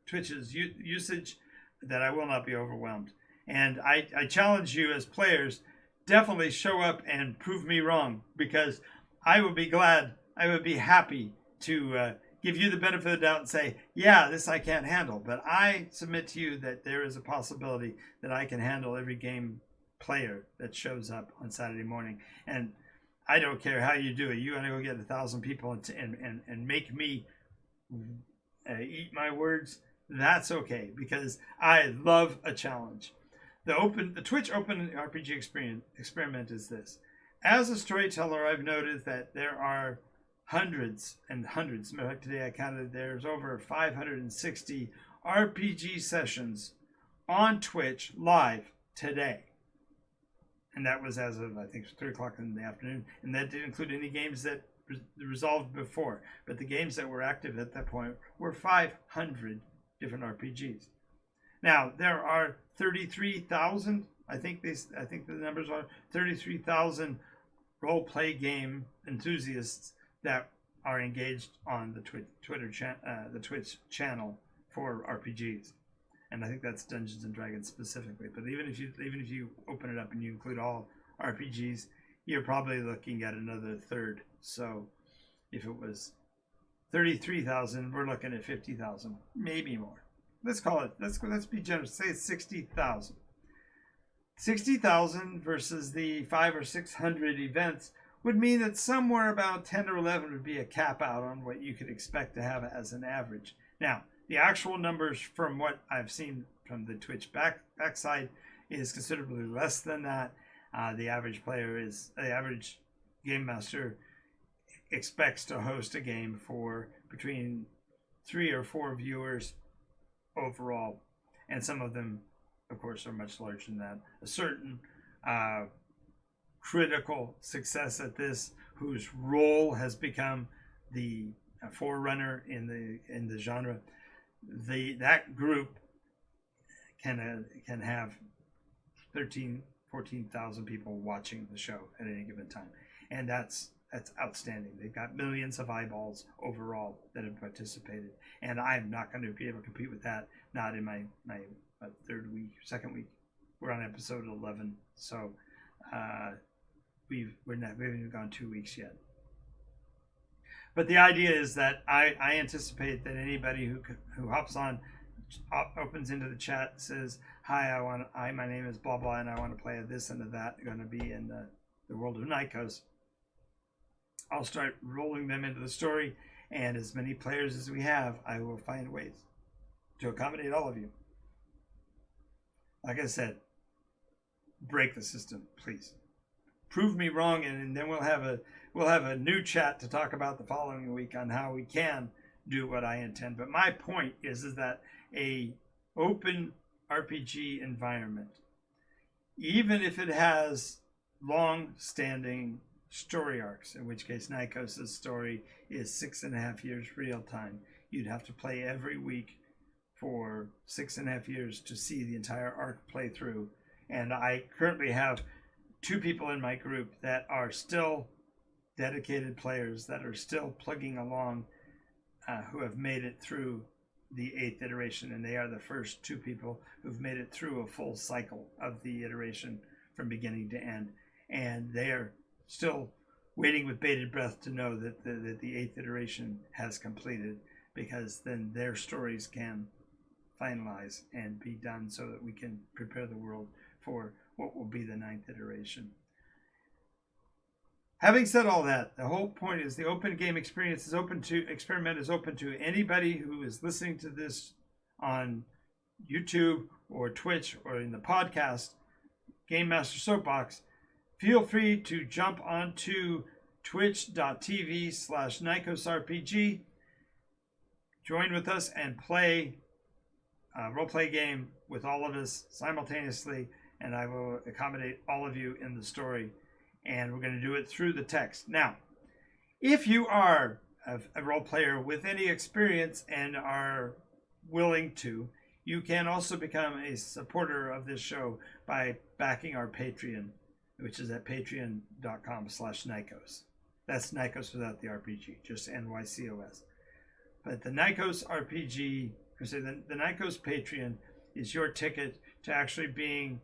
Twitch's usage, that I will not be overwhelmed. And I challenge you as players, definitely show up and prove me wrong, because I would be glad, I would be happy to give you the benefit of the doubt and say, yeah, this I can't handle. But I submit to you that there is a possibility that I can handle every game player that shows up on Saturday morning. And I don't care how you do it. You want to go get 1,000 people and make me eat my words, that's okay, because I love a challenge. The Twitch Open RPG experiment is this. As a storyteller, I've noticed that there are hundreds and hundreds. Today I counted, there's over 560 RPG sessions on Twitch live today. And that was as of, I think, 3 o'clock in the afternoon. And that didn't include any games that resolved before. But the games that were active at that point were 500 different RPGs. Now, there are 33,000, I think the numbers are 33,000 role-play game enthusiasts that are engaged on the Twitch channel for RPGs, and I think that's Dungeons and Dragons specifically. But even if you open it up and you include all RPGs, you're probably looking at another third. So if it was 33,000, we're looking at 50,000, maybe more. Let's call it. Let's be generous. Say it's 60,000. 60,000 versus the 500 or 600 events would mean that somewhere about 10 or 11 would be a cap out on what you could expect to have as an average. Now, the actual numbers from what I've seen from the Twitch backside is considerably less than that. The average game master expects to host a game for between 3 or 4 viewers overall, and some of them, of course, are much larger than that. A certain critical success at this, whose role has become the forerunner in the genre, that group can have 14,000 people watching the show at any given time, and that's outstanding. They've got millions of eyeballs overall that have participated, and I'm not going to be able to compete with that. Not in my second week. We're on episode 11, so we haven't even gone 2 weeks yet. But the idea is that I anticipate that anybody who hops on, opens into the chat, says, "Hi, my name is blah blah, and I want to play this and that." Going to be in the world of Nykos. I'll start rolling them into the story, and as many players as we have, I will find ways to accommodate all of you. Like I said, break the system, please. Prove me wrong, and then we'll have a new chat to talk about the following week on how we can do what I intend. But my point is that a open RPG environment, even if it has long-standing story arcs, in which case Nykos' story is 6.5 years real time, you'd have to play every week for 6.5 years to see the entire arc play through. And I currently have 2 people in my group that are still dedicated players, that are still plugging along, who have made it through the 8th iteration, and they are the first 2 people who've made it through a full cycle of the iteration from beginning to end, and they are still waiting with bated breath to know that the 8th iteration has completed, because then their stories can finalize and be done so that we can prepare the world for what will be the 9th iteration. Having said all that, the whole point is the open game experiment is open to anybody who is listening to this on YouTube or Twitch or in the podcast, Game Master Soapbox. Feel free to jump onto twitch.tv/NycosRPG, join with us and play a role-play game with all of us simultaneously, and I will accommodate all of you in the story. And we're going to do it through the text. Now, if you are a role player with any experience and are willing to, you can also become a supporter of this show by backing our Patreon, which is at patreon.com/Nykos. That's Nykos without the RPG, just NYCOS. But the NycosRPG, the Nykos Patreon is your ticket to actually being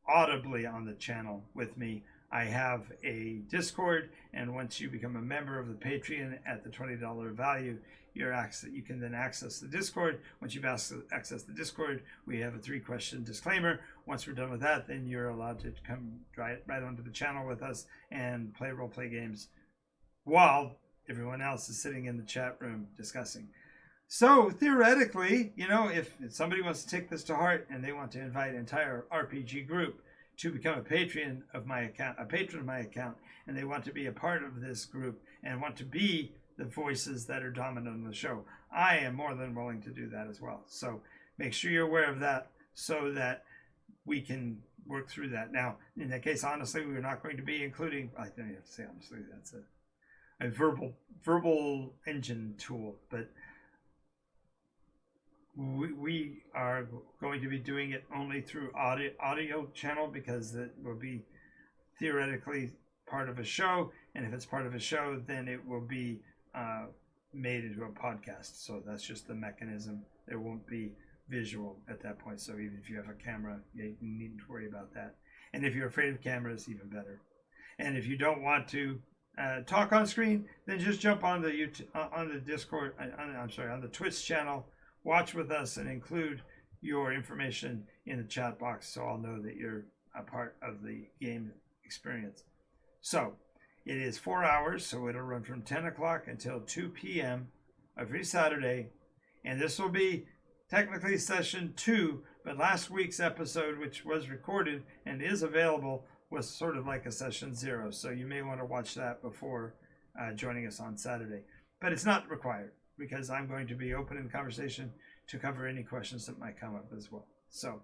audibly on the channel with me. I have a Discord, and once you become a member of the Patreon at the $20 value, you can then access the Discord. Once you've accessed the Discord, we have a 3-question disclaimer. Once we're done with that, then you're allowed to come right onto the channel with us and play role-play games while everyone else is sitting in the chat room discussing. So theoretically, if somebody wants to take this to heart and they want to invite an entire RPG group to become a patron of my account, and they want to be a part of this group and want to be the voices that are dominant on the show, I am more than willing to do that as well. So make sure you're aware of that so that we can work through that. Now, in that case, honestly, we're not going to be including, I don't have to say honestly, that's a verbal engine tool, but we are going to be doing it only through audio channel, because it will be theoretically part of a show, and if it's part of a show, then it will be made into a podcast. So that's just the mechanism. There won't be visual at that point, so even if you have a camera, you needn't worry about that. And if you're afraid of cameras, even better. And if you don't want to talk on screen, then just jump on the Discord, on the Twitch channel, watch with us, and include your information in the chat box so I'll know that you're a part of the game experience. So it is 4 hours, so it'll run from 10 o'clock until 2 p.m. every Saturday, and this will be technically session 2, but last week's episode, which was recorded and is available, was sort of like a session 0. So you may want to watch that before joining us on Saturday. But it's not required because I'm going to be open in conversation to cover any questions that might come up as well. So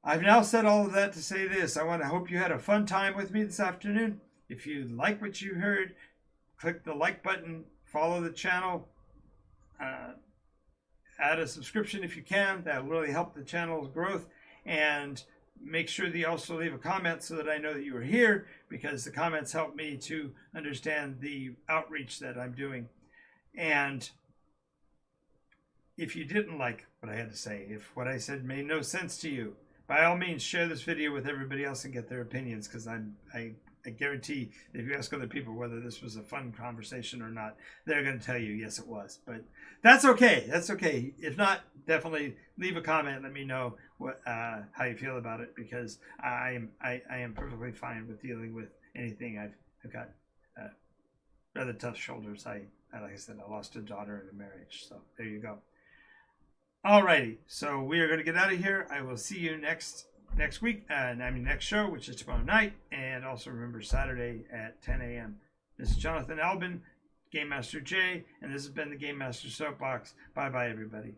I've now said all of that to say this. I hope you had a fun time with me this afternoon. If you like what you heard, click the like button, follow the channel, add a subscription if you can. That'll really help the channel's growth. And make sure that you also leave a comment so that I know that you are here, because the comments help me to understand the outreach that I'm doing. And if you didn't like what I had to say, if what I said made no sense to you, by all means, share this video with everybody else and get their opinions, because I guarantee if you ask other people whether this was a fun conversation or not, they're going to tell you, yes, it was. But that's okay. That's okay. If not, definitely leave a comment. Let me know what how you feel about it, because I am perfectly fine with dealing with anything. I've got rather tough shoulders. Like I said, I lost a daughter in a marriage. So there you go. Alrighty, so we are going to get out of here. I will see you next week, next show, which is tomorrow night, and also remember Saturday at 10 a.m. This is Jonathan Albin, Game Master J, and this has been the Game Master Soapbox. Bye-bye, everybody.